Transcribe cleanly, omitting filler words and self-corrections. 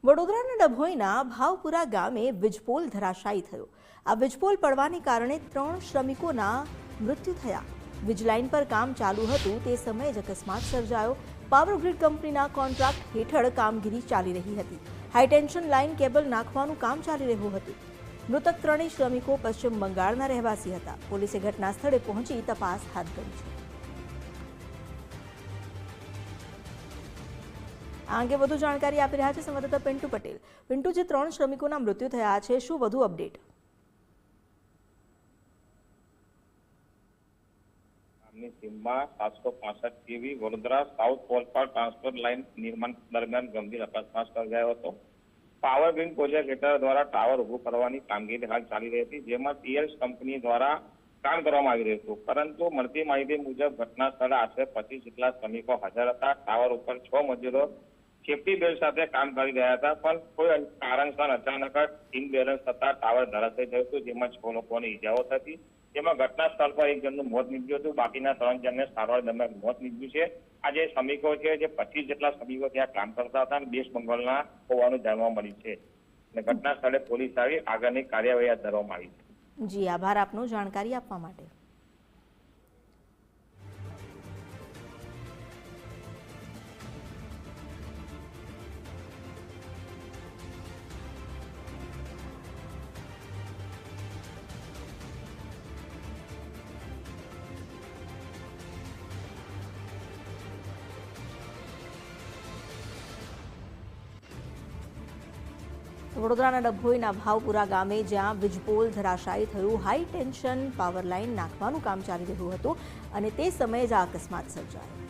વડોદરાના ડભોઈના ભાવપુરા ગામે વીજપોલ ધરાશાયી થયો। આ વીજપોલ પડવાને કારણે 3 શ્રમિકોના મૃત્યુ થયા। વીજ લાઇન પર કામ ચાલુ હતું તે સમયે જ અકસ્માત સર્જાયો। પાવર ગ્રીડ કંપનીના કોન્ટ્રાક્ટ હેઠળ કામગીરી ચાલી રહી હતી। હાઈ ટેન્શન લાઇન કેબલ નાખવાનું કામ ચાલી રહ્યું હતું। મૃતક 3 શ્રમિકો પશ્ચિમ બંગાળના રહેવાસી હતા। પોલીસે ઘટના સ્થળે પહોંચી તપાસ હાથ ધરી છે। આ અંગે વધુ જાણકારી આપી રહ્યા છે સંવાદદાતા પિન્ટુ પટેલ। પિન્ટુ, જે 3 શ્રમિકોના મૃત્યુ થયા છે, શું વધુ અપડેટ? ટીમમાં 765 કેવી વડોદરા સાઉથ કોલપાડ ટ્રાન્સફર લાઇન નિર્માણ દરમિયાન ગંભીર અકસ્માત સર્જાયો હતો। પાવર ગ્રીડ પ્રોજેક્ટ હેઠળ દ્વારા ટાવર ઉભું કરવાની કામગીરી હાલ ચાલી રહી હતી, જેમાં ટીએલ્સ કંપની દ્વારા કામ કરવામાં આવી રહ્યું હતું। પરંતુ મળતી માહિતી મુજબ ઘટના સ્થળે આશરે 25 જેટલા શ્રમિકો હાજર હતા। ટાવર ઉપર 6 મજૂરો સેફટી બેલ્ટ સાથે કામ કરી રહ્યા હતા, પણ કોઈ કારણસર અચાનક ઇનબેલેન્સ થતા ટાવર ધરાશાયી થયું હતું, જેમાં 6 લોકોને ઈજાઓ થતી। જેમાં ઘટના સ્થળ પર 1 જણનું મોત નીપજ્યું હતું, બાકીના 3 જણને સારવાર દરમિયાન મોત નીપજ્યું છે। આ જે શ્રમિકો છે, જે 25 જેટલા શ્રમિકો ત્યાં કામ કરતા હતા અને વેસ્ટ બંગાળના હોવાનું જાણવા મળ્યું છે અને ઘટના સ્થળે પોલીસ આવી આગળની કાર્યવાહી હાથ ધરવામાં આવી છે। જી, આભાર આપનો જાણકારી આપવા માટે। વડોદરાના ડભોઈના ભાવપુરા ગામે જ્યાં વીજપોલ ધરાશાયી થયું, હાઈ ટેન્શન પાવર લાઇન નાખવાનું કામ ચાલી રહ્યું હતું અને તે સમયે જ આ અકસ્માત સર્જાયો।